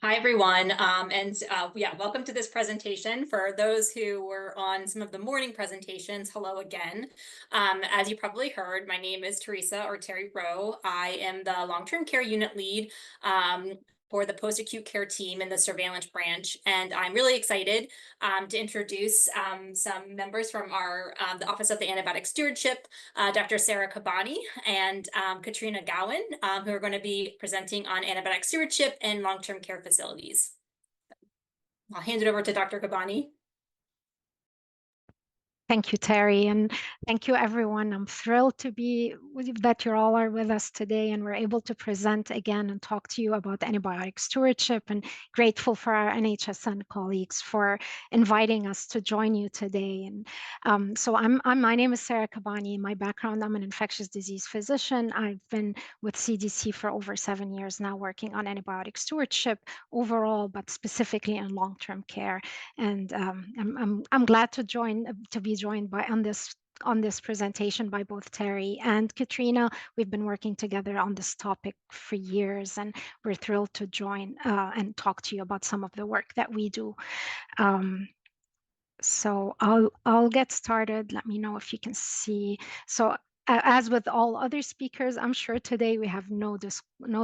Hi, everyone. Yeah, welcome to this presentation. For those who were on some of the morning presentations, hello again. As you probably heard, my name is Teresa or Terry Rowe. I am the long-term care unit lead for the post-acute care team in the surveillance branch. And I'm really excited to introduce some members from the Office of the Antibiotic Stewardship, Dr. Sarah Kabbani and Katryna Gouin, who are going to be presenting on antibiotic stewardship in long-term care facilities. I'll hand it over to Dr. Kabbani. Thank you, Terry, and thank you, everyone. I'm thrilled to be that you all are with us today, and we're able to present again and talk to you about antibiotic stewardship. And grateful for our NHSN colleagues for inviting us to join you today. And my name is Sarah Kabbani. My background, I'm an infectious disease physician. I've been with CDC for over 7 years now, working on antibiotic stewardship overall, but specifically in long-term care. And I'm glad to be joined by on this presentation by both Terry and Katryna. We've been working together on this topic for years, and we're thrilled to join and talk to you about some of the work that we do. So I'll get started. Let me know if you can see. So as with all other speakers, I'm sure today we have no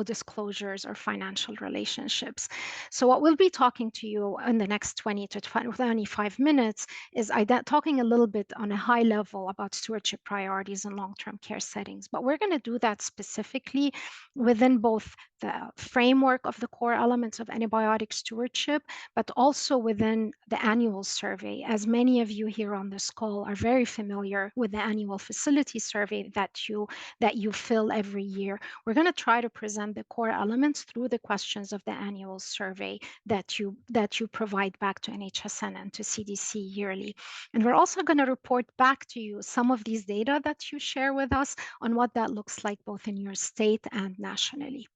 disclosures or financial relationships. So what we'll be talking to you in the next 20 to 25 minutes is talking a little bit on a high level about stewardship priorities in long-term care settings. But we're going to do that specifically within both the framework of the core elements of antibiotic stewardship, but also within the annual survey. As many of you here on this call are very familiar with the annual facility survey that you fill every year, we're going to try to present the core elements through the questions of the annual survey that you provide back to NHSN and to CDC yearly. And we're also going to report back to you some of these data that you share with us on what that looks like both in your state and nationally.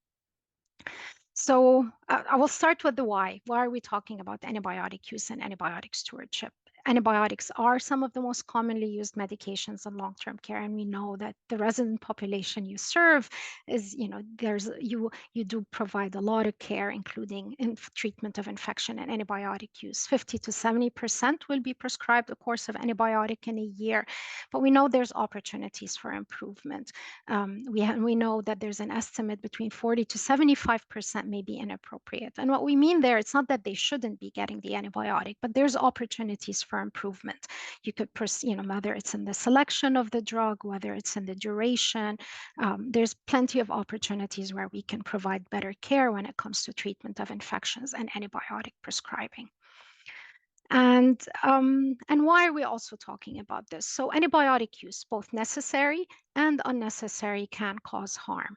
So I will start with the why. Why are we talking about antibiotic use and antibiotic stewardship? Antibiotics are some of the most commonly used medications in long-term care, and we know that the resident population you serve is, you do provide a lot of care, including in treatment of infection and antibiotic use. 50 to 70% will be prescribed a course of antibiotic in a year, but we know there's opportunities for improvement. We know that there's an estimate between 40 to 75% may be inappropriate. And what we mean there, it's not that they shouldn't be getting the antibiotic, but there's opportunities for improvement. You could, whether it's in the selection of the drug, whether it's in the duration, there's plenty of opportunities where we can provide better care when it comes to treatment of infections and antibiotic prescribing. And why are we also talking about this? So antibiotic use, both necessary and unnecessary, can cause harm.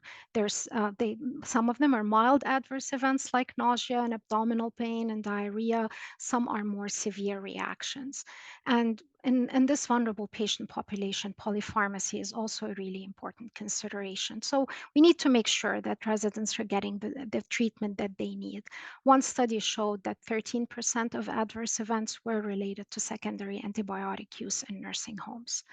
Some of them are mild adverse events like nausea and abdominal pain and diarrhea. Some are more severe reactions. And in this vulnerable patient population, polypharmacy is also a really important consideration. So we need to make sure that residents are getting the treatment that they need. One study showed that 13% of adverse events were related to secondary antibiotic use in nursing homes.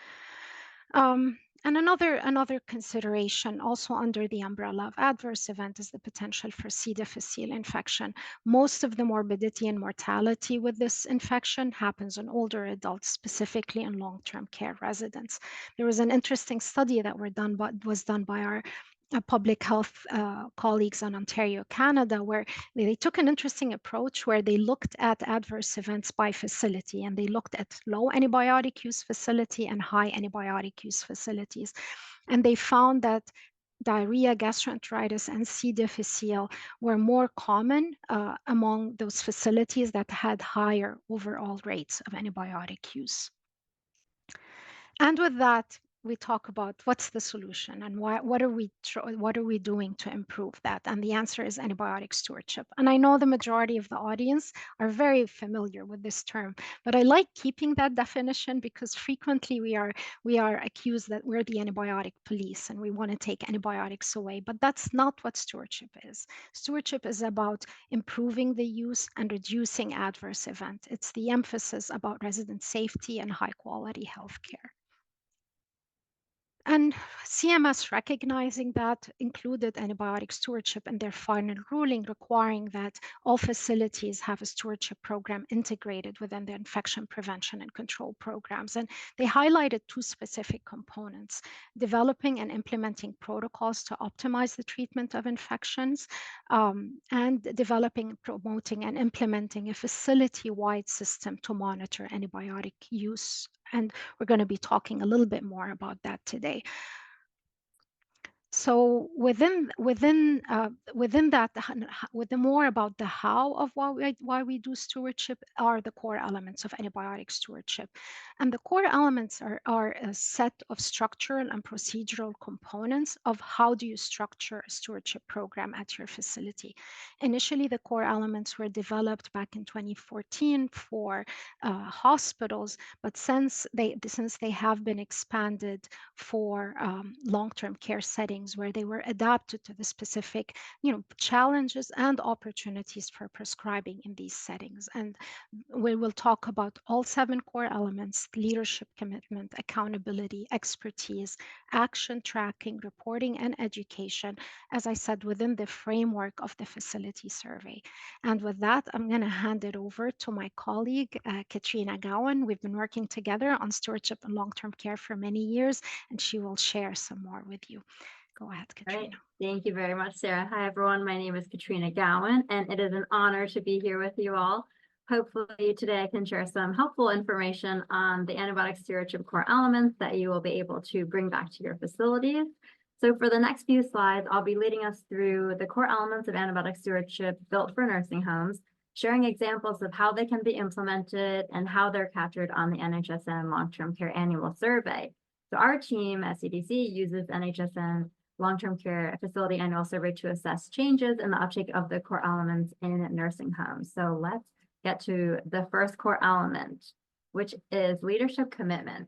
And another consideration also under the umbrella of adverse event is the potential for C. difficile infection. Most of the morbidity and mortality with this infection happens in older adults, specifically in long-term care residents. There was an interesting study that was done by our public health colleagues in Ontario, Canada, where they took an interesting approach where they looked at adverse events by facility, and they looked at low antibiotic use facility and high antibiotic use facilities. And they found that diarrhea, gastroenteritis, and C. difficile were more common among those facilities that had higher overall rates of antibiotic use. And with that, we talk about what's the solution and what are we doing to improve that? And the answer is antibiotic stewardship. And I know the majority of the audience are very familiar with this term, but I like keeping that definition because frequently we are accused that we're the antibiotic police and we want to take antibiotics away. But that's not what stewardship is. Stewardship is about improving the use and reducing adverse events. It's the emphasis about resident safety and high quality healthcare. And CMS, recognizing that, included antibiotic stewardship in their final ruling, requiring that all facilities have a stewardship program integrated within the infection prevention and control programs. And they highlighted two specific components: developing and implementing protocols to optimize the treatment of infections, and developing, promoting, and implementing a facility-wide system to monitor antibiotic use. And we're going to be talking a little bit more about that today. So within that, with the more about the how of why we do stewardship are the core elements of antibiotic stewardship. And the core elements are a set of structural and procedural components of how do you structure a stewardship program at your facility. Initially, the core elements were developed back in 2014 for hospitals, but since they have been expanded for long-term care settings where they were adapted to the specific, challenges and opportunities for prescribing in these settings. And we will talk about all 7 core elements: leadership, commitment, accountability, expertise, action tracking, reporting, and education, as I said, within the framework of the facility survey. And with that, I'm going to hand it over to my colleague, Katryna Gouin. We've been working together on stewardship and long-term care for many years, and she will share some more with you. Go ahead, Katryna. Right. Thank you very much, Sarah. Hi, everyone. My name is Katryna Gouin, and it is an honor to be here with you all. Hopefully today I can share some helpful information on the antibiotic stewardship core elements that you will be able to bring back to your facilities. So for the next few slides, I'll be leading us through the core elements of antibiotic stewardship built for nursing homes, sharing examples of how they can be implemented and how they're captured on the NHSN long-term care annual survey. So our team at CDC uses NHSN long-term care facility annual survey to assess changes in the uptake of the core elements in nursing homes. So let's get to the first core element, which is leadership commitment.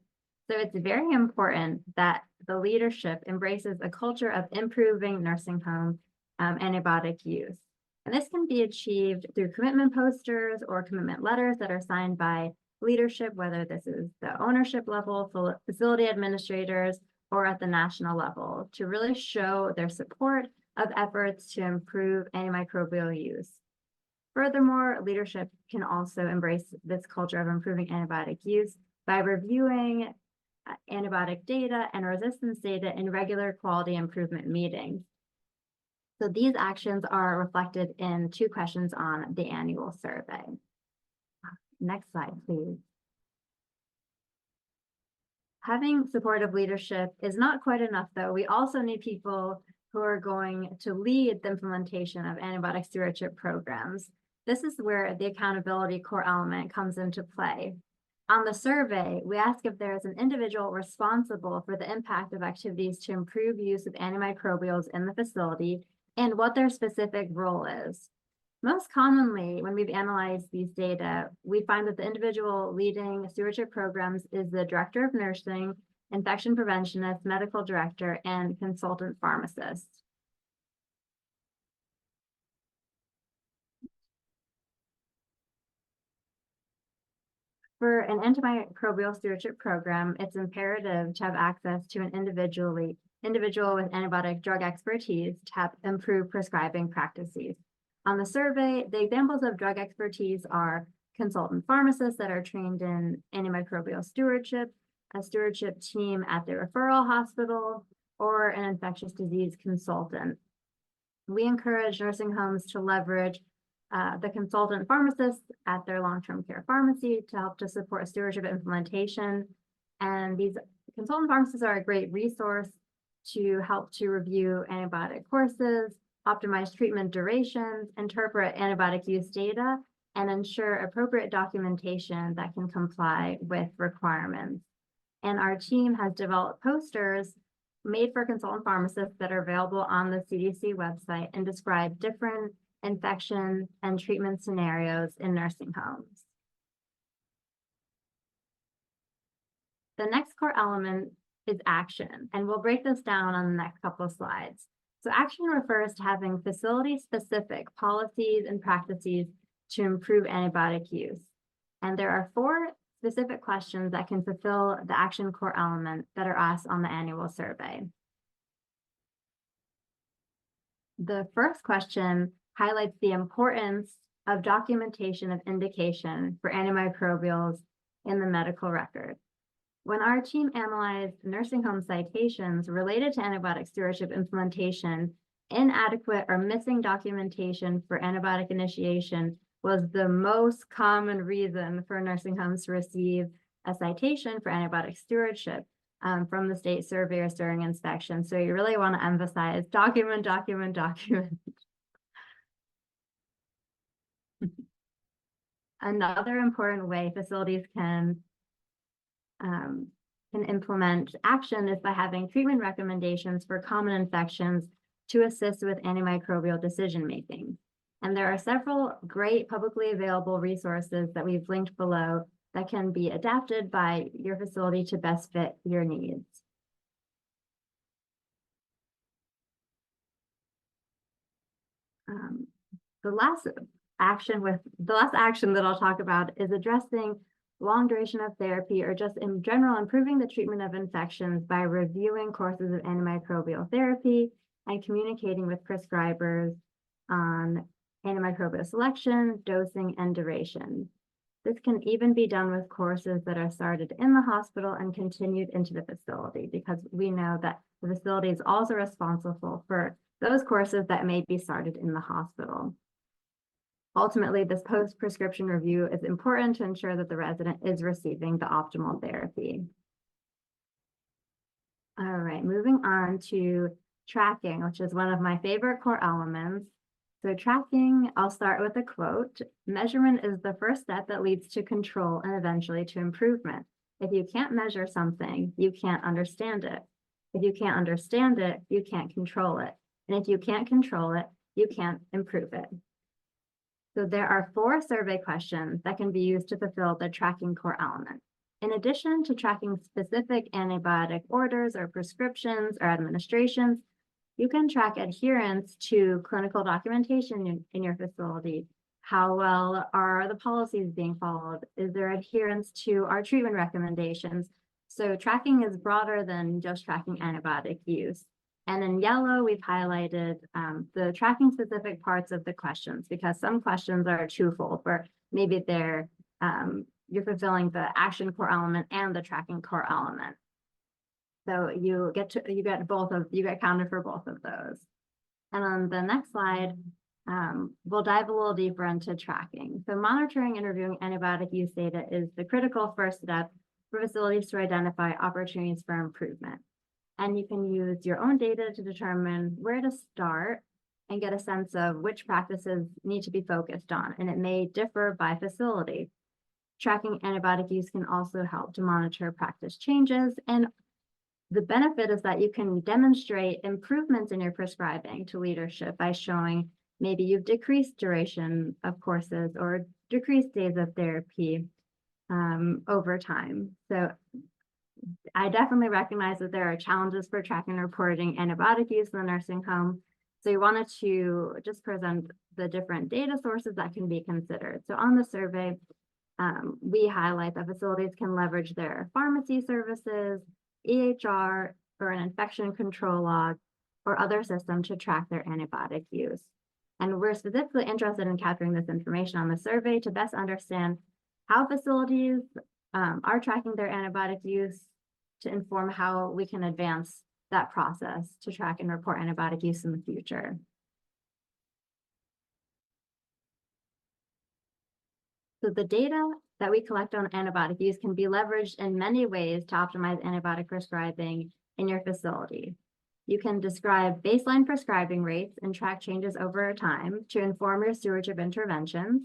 So it's very important that the leadership embraces a culture of improving nursing home antibiotic use. And this can be achieved through commitment posters or commitment letters that are signed by leadership, whether this is the ownership level, facility administrators, or at the national level, to really show their support of efforts to improve antimicrobial use. Furthermore, leadership can also embrace this culture of improving antibiotic use by reviewing antibiotic data and resistance data in regular quality improvement meetings. So these actions are reflected in 2 questions on the annual survey. Next slide, please. Having supportive leadership is not quite enough, though. We also need people who are going to lead the implementation of antibiotic stewardship programs. This is where the accountability core element comes into play. On the survey, we ask if there is an individual responsible for the impact of activities to improve use of antimicrobials in the facility and what their specific role is. Most commonly, when we've analyzed these data, we find that the individual leading stewardship programs is the director of nursing, infection preventionist, medical director, and consultant pharmacist. For an antimicrobial stewardship program, it's imperative to have access to an individual with antibiotic drug expertise to have improved prescribing practices. On the survey, the examples of drug expertise are consultant pharmacists that are trained in antimicrobial stewardship, a stewardship team at the referral hospital, or an infectious disease consultant. We encourage nursing homes to leverage the consultant pharmacists at their long-term care pharmacy to help to support stewardship implementation. And these consultant pharmacists are a great resource to help to review antibiotic courses, optimize treatment durations, interpret antibiotic use data, and ensure appropriate documentation that can comply with requirements. And our team has developed posters made for consultant pharmacists that are available on the CDC website and describe different infection and treatment scenarios in nursing homes. The next core element is action, and we'll break this down on the next couple of slides. So action refers to having facility-specific policies and practices to improve antibiotic use. And there are 4 specific questions that can fulfill the action core element that are asked on the annual survey. The first question highlights the importance of documentation of indication for antimicrobials in the medical record. When our team analyzed nursing home citations related to antibiotic stewardship implementation, inadequate or missing documentation for antibiotic initiation was the most common reason for nursing homes to receive a citation for antibiotic stewardship from the state surveyors during inspection. So you really want to emphasize document, document, document. Another important way facilities can implement action is by having treatment recommendations for common infections to assist with antimicrobial decision-making. And there are several great publicly available resources that we've linked below that can be adapted by your facility to best fit your needs. The last action that I'll talk about is addressing long duration of therapy, or just in general improving the treatment of infections by reviewing courses of antimicrobial therapy and communicating with prescribers on antimicrobial selection, dosing, and duration. This can even be done with courses that are started in the hospital and continued into the facility, because we know that the facility is also responsible for those courses that may be started in the hospital. Ultimately, this post-prescription review is important to ensure that the resident is receiving the optimal therapy. All right, moving on to tracking, which is one of my favorite core elements. So tracking, I'll start with a quote. Measurement is the first step that leads to control and eventually to improvement. If you can't measure something, you can't understand it. If you can't understand it, you can't control it. And if you can't control it, you can't improve it. So there are 4 survey questions that can be used to fulfill the tracking core element. In addition to tracking specific antibiotic orders or prescriptions or administrations, you can track adherence to clinical documentation in your facility. How well are the policies being followed? Is there adherence to our treatment recommendations? So tracking is broader than just tracking antibiotic use. And in yellow, we've highlighted the tracking specific parts of the questions, because some questions are twofold, where maybe they're you're fulfilling the action core element and the tracking core element. So you get counted for both of those. And on the next slide, we'll dive a little deeper into tracking. So monitoring and reviewing antibiotic use data is the critical first step for facilities to identify opportunities for improvement. And you can use your own data to determine where to start and get a sense of which practices need to be focused on. And it may differ by facility. Tracking antibiotic use can also help to monitor practice changes. And the benefit is that you can demonstrate improvements in your prescribing to leadership by showing maybe you've decreased duration of courses or decreased days of therapy over time. So I definitely recognize that there are challenges for tracking and reporting antibiotic use in the nursing home. So we wanted to just present the different data sources that can be considered. So on the survey, we highlight that facilities can leverage their pharmacy services, EHR, or an infection control log, or other system to track their antibiotic use. And we're specifically interested in capturing this information on the survey to best understand how facilities are tracking their antibiotic use, to inform how we can advance that process to track and report antibiotic use in the future. So the data that we collect on antibiotic use can be leveraged in many ways to optimize antibiotic prescribing in your facility. You can describe baseline prescribing rates and track changes over time to inform your stewardship interventions.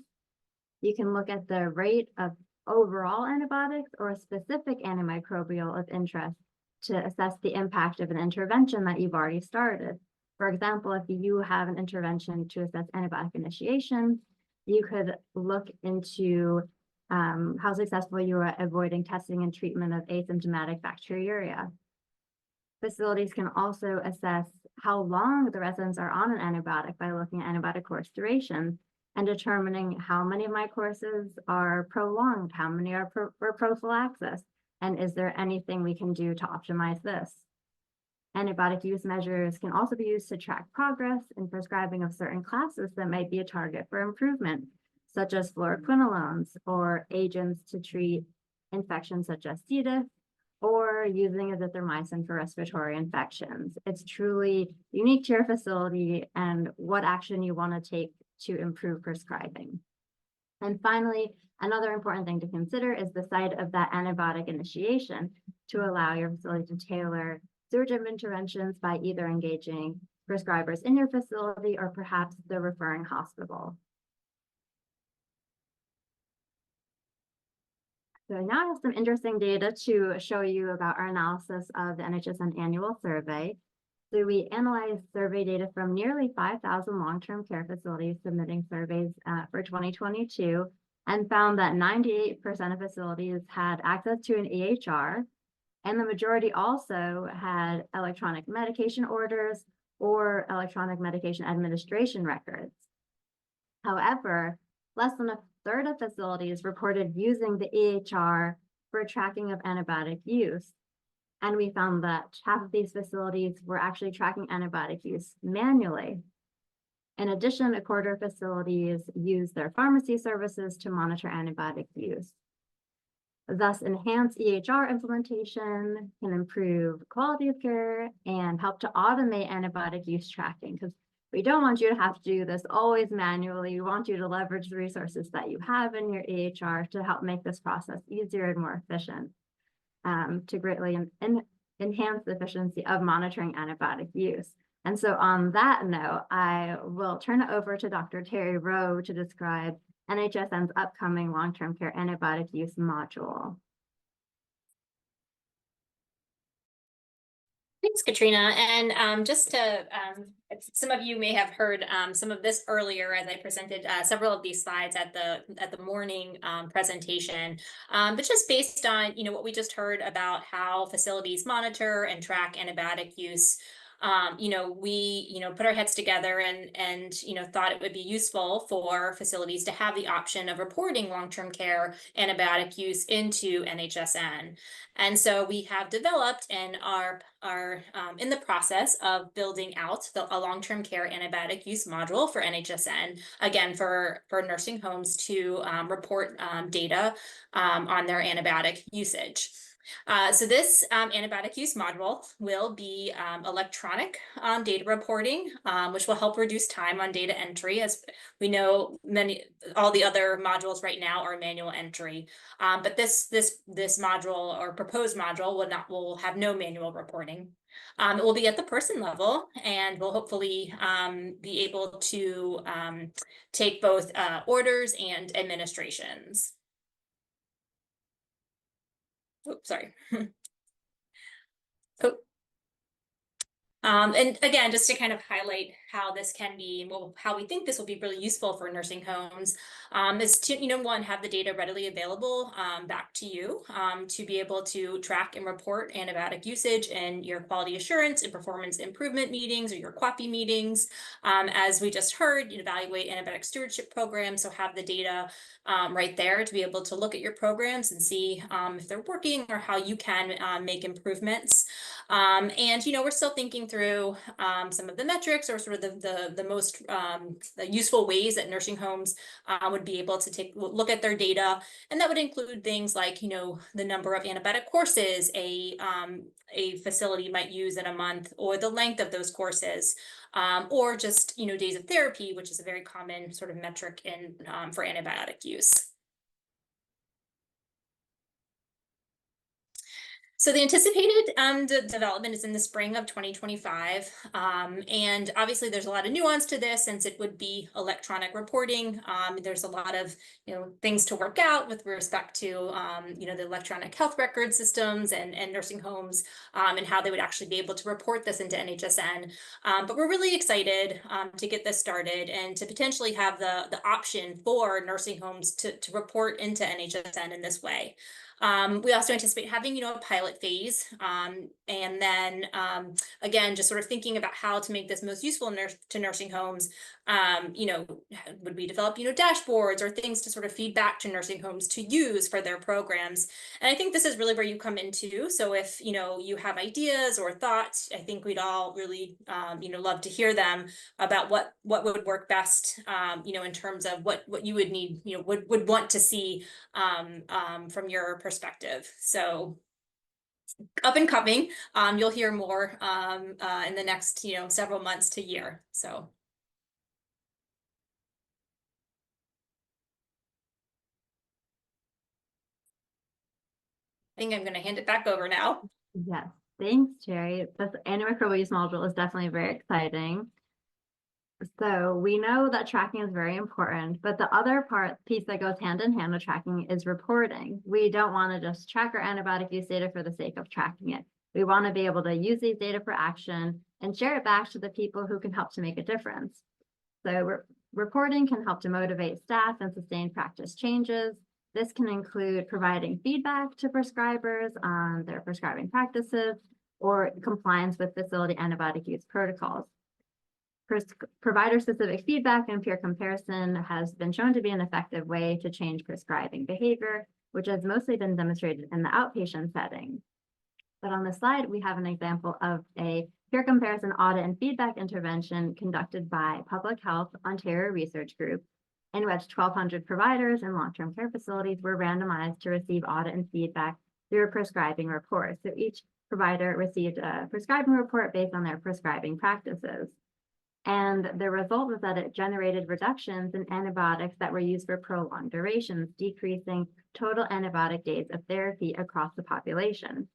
You can look at the rate of overall antibiotics or a specific antimicrobial of interest to assess the impact of an intervention that you've already started. For example, if you have an intervention to assess antibiotic initiation, you could look into how successful you are avoiding testing and treatment of asymptomatic bacteriuria. Facilities can also assess how long the residents are on an antibiotic by looking at antibiotic course duration. and determining how many of my courses are prolonged, how many are for prophylaxis, and is there anything we can do to optimize this? Antibiotic use measures can also be used to track progress in prescribing of certain classes that might be a target for improvement, such as fluoroquinolones or agents to treat infections such as C. diff, or using azithromycin for respiratory infections. It's truly unique to your facility and what action you want to take to improve prescribing. And finally, another important thing to consider is the site of that antibiotic initiation to allow your facility to tailor stewardship interventions by either engaging prescribers in your facility or perhaps the referring hospital. So now I have some interesting data to show you about our analysis of the NHSN annual survey. So we analyzed survey data from nearly 5,000 long-term care facilities submitting surveys for 2022 and found that 98% of facilities had access to an EHR, and the majority also had electronic medication orders or electronic medication administration records. However, less than a third of facilities reported using the EHR for tracking of antibiotic use. And we found that half of these facilities were actually tracking antibiotic use manually. In addition, a quarter of facilities use their pharmacy services to monitor antibiotic use. Thus, enhanced EHR implementation can improve quality of care and help to automate antibiotic use tracking, because we don't want you to have to do this always manually. We want you to leverage the resources that you have in your EHR to help make this process easier and more efficient, to greatly enhance the efficiency of monitoring antibiotic use. And so on that note, I will turn it over to Dr. Terry Rowe to describe NHSN's upcoming long-term care antibiotic use module. Thanks, Katryna. And just to, some of you may have heard some of this earlier as I presented several of these slides at the morning presentation. But just based on what we just heard about how facilities monitor and track antibiotic use, we put our heads together and thought it would be useful for facilities to have the option of reporting long-term care antibiotic use into NHSN. And so we have developed and are in the process of building out a long-term care antibiotic use module for NHSN, again, for nursing homes to report data on their antibiotic usage. So this antibiotic use module will be electronic data reporting, which will help reduce time on data entry. As we know, all the other modules right now are manual entry, but this module or proposed module will have no manual reporting. It will be at the person level, and we'll hopefully be able to take both orders and administrations. Oops, sorry. Oh. And again, just to kind of highlight how this can be, well, how we think this will be really useful for nursing homes, is to, one, have the data readily available back to you to be able to track and report antibiotic usage in your quality assurance and performance improvement meetings or your QAPI meetings. As we just heard, evaluate antibiotic stewardship programs, so have the data right there to be able to look at your programs and see if they're working or how you can make improvements. And we're still thinking through some of the metrics or sort of the most useful ways that nursing homes would be able to look at their data, and that would include things like the number of antibiotic courses a facility might use in a month, or the length of those courses, or just days of therapy, which is a very common sort of metric in for antibiotic use. So the anticipated development is in the spring of 2025. And obviously there's a lot of nuance to this since it would be electronic reporting. There's a lot of things to work out with respect to the electronic health record systems and nursing homes and how they would actually be able to report this into NHSN. But we're really excited to get this started and to potentially have the option for nursing homes to report into NHSN in this way. We also anticipate having, a pilot phase, and then again, just sort of thinking about how to make this most useful to nursing homes. Would we develop, dashboards or things to sort of feed back to nursing homes to use for their programs? And I think this is really where you come in too. So if, you have ideas or thoughts, I think we'd all really, love to hear them about what would work best, in terms of what you would need, would want to see from your perspective. So up and coming, you'll hear more in the next, several months to year. So. I think I'm going to hand it back over now. Yes, thanks, Terry. This antimicrobial use module is definitely very exciting. So we know that tracking is very important, but the other piece that goes hand in hand with tracking is reporting. We don't want to just track our antibiotic use data for the sake of tracking it. We want to be able to use these data for action and share it back to the people who can help to make a difference. So reporting can help to motivate staff and sustain practice changes. This can include providing feedback to prescribers on their prescribing practices or compliance with facility antibiotic use protocols. Provider-specific feedback and peer comparison has been shown to be an effective way to change prescribing behavior, which has mostly been demonstrated in the outpatient setting. But on this slide, we have an example of a peer comparison audit and feedback intervention conducted by Public Health Ontario Research Group, in which 1,200 providers in long-term care facilities were randomized to receive audit and feedback through a prescribing report. So each provider received a prescribing report based on their prescribing practices. And the result was that it generated reductions in antibiotics that were used for prolonged durations, decreasing total antibiotic days of therapy across the population.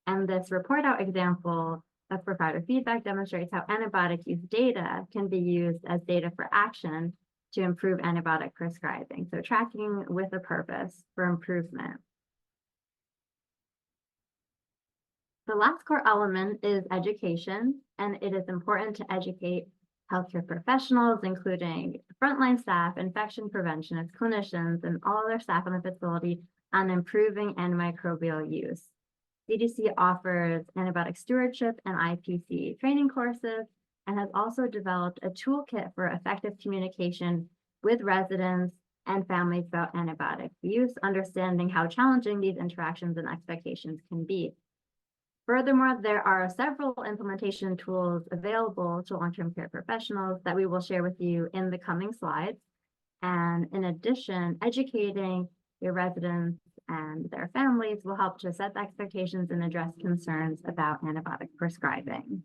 And this report out example of provider feedback demonstrates how antibiotic use data can be used as data for action to improve antibiotic prescribing. So tracking with a purpose for improvement. The last core element is education, and it is important to educate healthcare professionals, including frontline staff, infection preventionists, clinicians, and all other staff in the facility on improving antimicrobial use. CDC offers antibiotic stewardship and IPC training courses and has also developed a toolkit for effective communication with residents and families about antibiotic use, understanding how challenging these interactions and expectations can be. Furthermore, there are several implementation tools available to long-term care professionals that we will share with you in the coming slides. And in addition, educating your residents and their families will help to set the expectations and address concerns about antibiotic prescribing.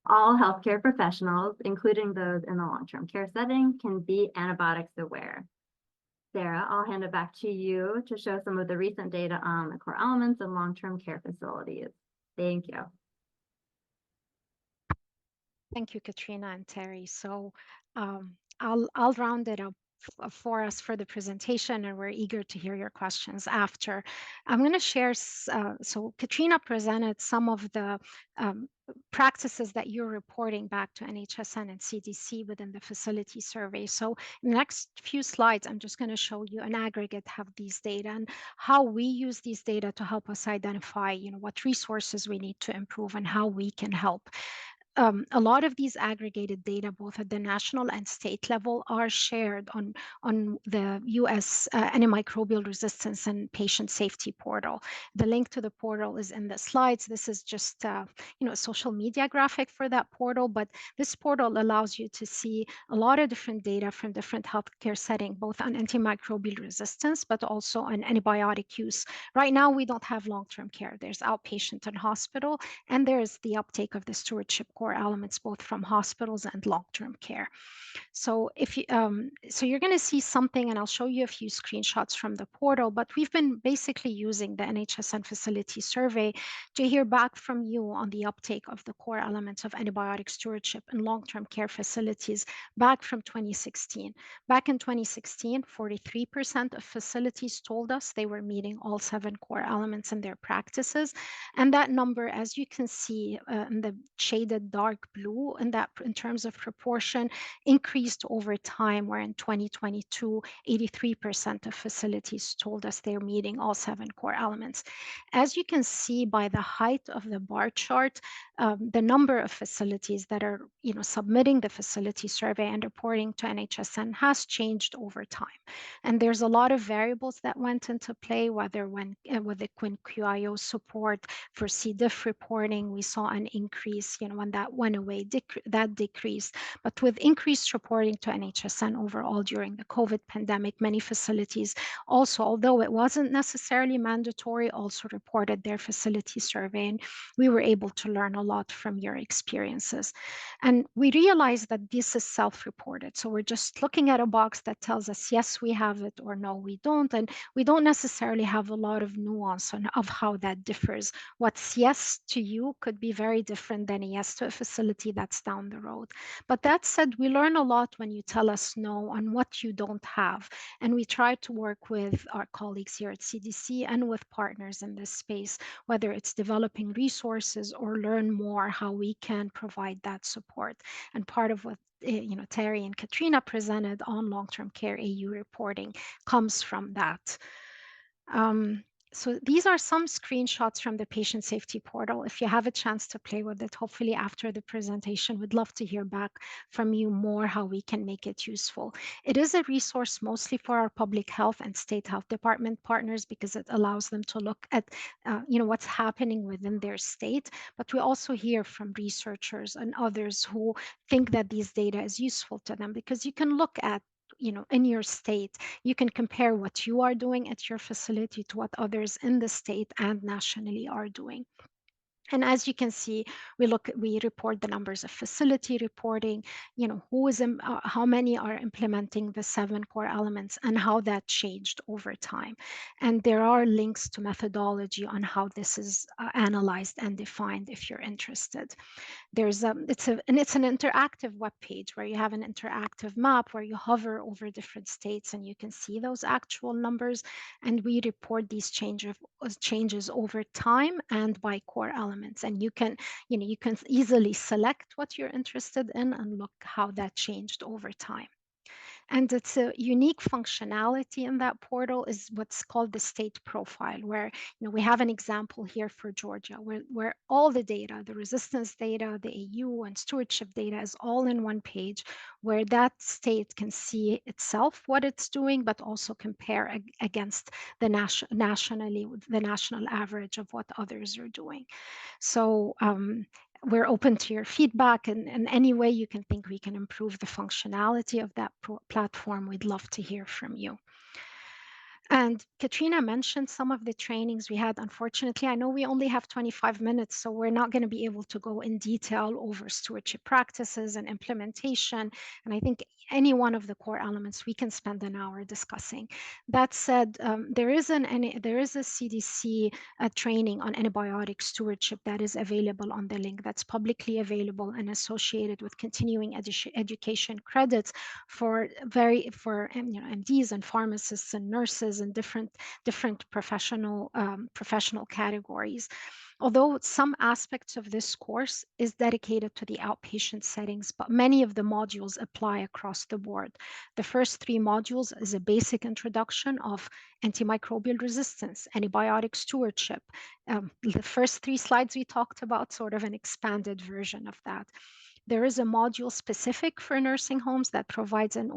All healthcare professionals, including those in the long-term care setting, can be antibiotics aware. Sarah, I'll hand it back to you to show some of the recent data on the core elements of long-term care facilities. Thank you. Thank you, Katryna and Terry. So I'll round it up for us for the presentation, and we're eager to hear your questions after. I'm going to share, so Katryna presented some of the practices that you're reporting back to NHSN and CDC within the facility survey. So in the next few slides, I'm just going to show you an aggregate of these data and how we use these data to help us identify, what resources we need to improve and how we can help. A lot of these aggregated data, both at the national and state level, are shared on the US antimicrobial resistance and patient safety portal. The link to the portal is in the slides. This is just a social media graphic for that portal, but this portal allows you to see a lot of different data from different healthcare settings, both on antimicrobial resistance, but also on antibiotic use. Right now, we don't have long-term care. There's outpatient and hospital, and there's the uptake of the stewardship core elements, both from hospitals and long-term care. So if you, so you're going to see something, and I'll show you a few screenshots from the portal, but we've been basically using the NHSN facility survey to hear back from you on the uptake of the core elements of antibiotic stewardship in long-term care facilities back from 2016. Back in 2016, 43% of facilities told us they were meeting all 7 core elements in their practices. And that number, as you can see in the shaded dark blue in terms of proportion increased over time, where in 2022, 83% of facilities told us they're meeting all 7 core elements. As you can see by the height of the bar chart, the number of facilities that are submitting the facility survey and reporting to NHSN has changed over time. And there's a lot of variables that went into play, whether when with the QIO support for C. diff reporting, we saw an increase, when that went away, that decreased. But with increased reporting to NHSN overall during the COVID pandemic, many facilities also, although it wasn't necessarily mandatory, also reported their facility survey. And we were able to learn a lot from your experiences. And we realized that this is self-reported. So we're just looking at a box that tells us, yes, we have it, or no, we don't. And we don't necessarily have a lot of nuance of how that differs. What's yes to you could be very different than a yes to a facility that's down the road. But that said, we learn a lot when you tell us no on what you don't have. And we try to work with our colleagues here at CDC and with partners in this space, whether it's developing resources or learn more how we can provide that support. And part of what Terry and Katryna presented on long-term care AU reporting comes from that. So these are some screenshots from the patient safety portal. If you have a chance to play with it, hopefully after the presentation, we'd love to hear back from you more how we can make it useful. It is a resource mostly for our public health and state health department partners because it allows them to look at what's happening within their state. But we also hear from researchers and others who think that these data is useful to them, because you can look at in your state, you can compare what you are doing at your facility to what others in the state and nationally are doing. And as you can see, we report the numbers of facility reporting, how many are implementing the 7 core elements and how that changed over time. And there are links to methodology on how this is analyzed and defined if you're interested. It's an interactive web page where you have an interactive map where you hover over different states and you can see those actual numbers. And we report these changes over time and by core elements. And you can easily select what you're interested in and look how that changed over time. And it's a unique functionality in that portal is what's called the state profile, where we have an example here for Georgia, where all the data, the resistance data, the AU and stewardship data is all in one page, where that state can see itself what it's doing, but also compare against the national average of what others are doing. So we're open to your feedback, and any way you can think we can improve the functionality of that platform, we'd love to hear from you. And Katryna mentioned some of the trainings we had. Unfortunately, I know we only have 25 minutes, so we're not going to be able to go in detail over stewardship practices and implementation. And I think any one of the core elements we can spend an hour discussing. That said, there is a CDC training on antibiotic stewardship that is available on the link, that's publicly available and associated with continuing education credits for MDs and pharmacists and nurses and different professional categories. Although some aspects of this course is dedicated to the outpatient settings, but many of the modules apply across the board. The first 3 modules is a basic introduction of antimicrobial resistance, antibiotic stewardship. The first 3 slides we talked about, sort of an expanded version of that. There is a module specific for nursing homes that provides an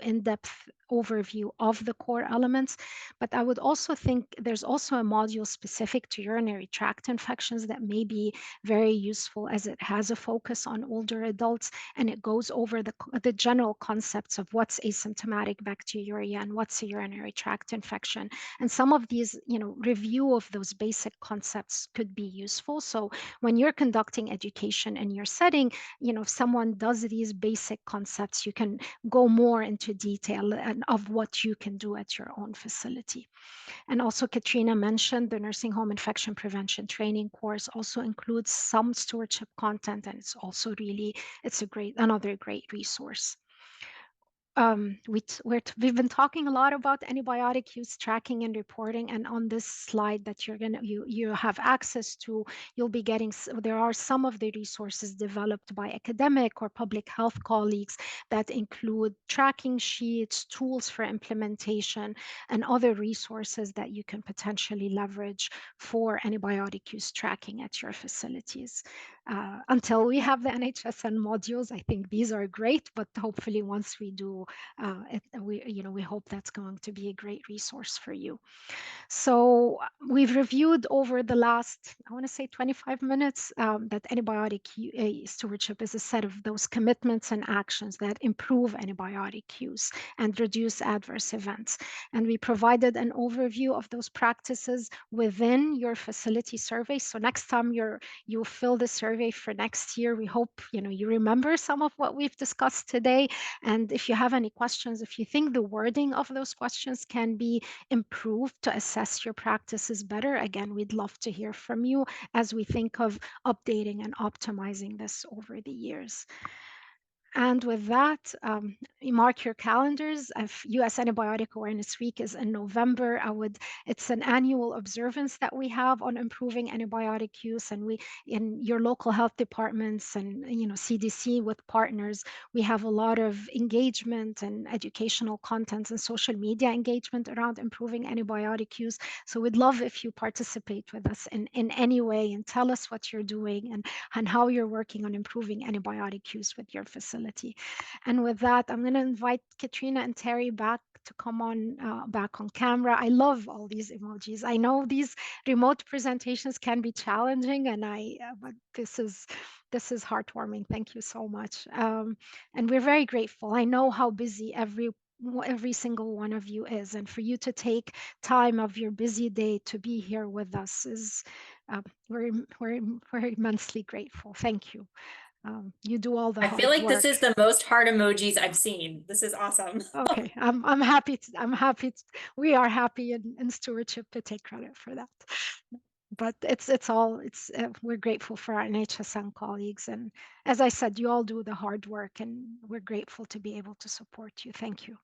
in-depth overview of the core elements. But I would also think there's also a module specific to urinary tract infections that may be very useful, as it has a focus on older adults, and it goes over the general concepts of what's asymptomatic bacteriuria and what's a urinary tract infection. And some of these, review of those basic concepts could be useful. So when you're conducting education in your setting, if someone does these basic concepts, you can go more into detail of what you can do at your own facility. And also, Katryna mentioned the nursing home infection prevention training course also includes some stewardship content, and it's also another great resource. we've been talking a lot about antibiotic use tracking and reporting, and on this slide that you have access to, you'll be getting, there are some of the resources developed by academic or public health colleagues that include tracking sheets, tools for implementation, and other resources that you can potentially leverage for antibiotic use tracking at your facilities. Until we have the NHSN modules, I think these are great, but hopefully once we do, we hope that's going to be a great resource for you. So we've reviewed over the last, I want to say 25 minutes, that antibiotic stewardship is a set of those commitments and actions that improve antibiotic use and reduce adverse events. And we provided an overview of those practices within your facility survey. So next time you fill the survey for next year, we hope you remember some of what we've discussed today. And if you have any questions, if you think the wording of those questions can be improved to assess your practices better, again, we'd love to hear from you as we think of updating and optimizing this over the years. And with that, mark your calendars. If US Antibiotic Awareness Week is in November, it's an annual observance that we have on improving antibiotic use. And we, in your local health departments and CDC with partners, we have a lot of engagement and educational content and social media engagement around improving antibiotic use. So we'd love if you participate with us in any way and tell us what you're doing and how you're working on improving antibiotic use with your facility. And with that, I'm going to invite Katryna and Terry back to come on back on camera. I love all these emojis. I know these remote presentations can be challenging, and but this is heartwarming. Thank you so much. And we're very grateful. I know how busy every single one of you is, and for you to take time of your busy day to be here with us is we're immensely grateful. Thank you. You do all the I hard feel like work. this is the most heart emojis I've seen. This is awesome. Okay, I'm happy. We are happy in stewardship to take credit for that. But we're grateful for our NHSN colleagues, and as I said, you all do the hard work, and we're grateful to be able to support you. Thank you.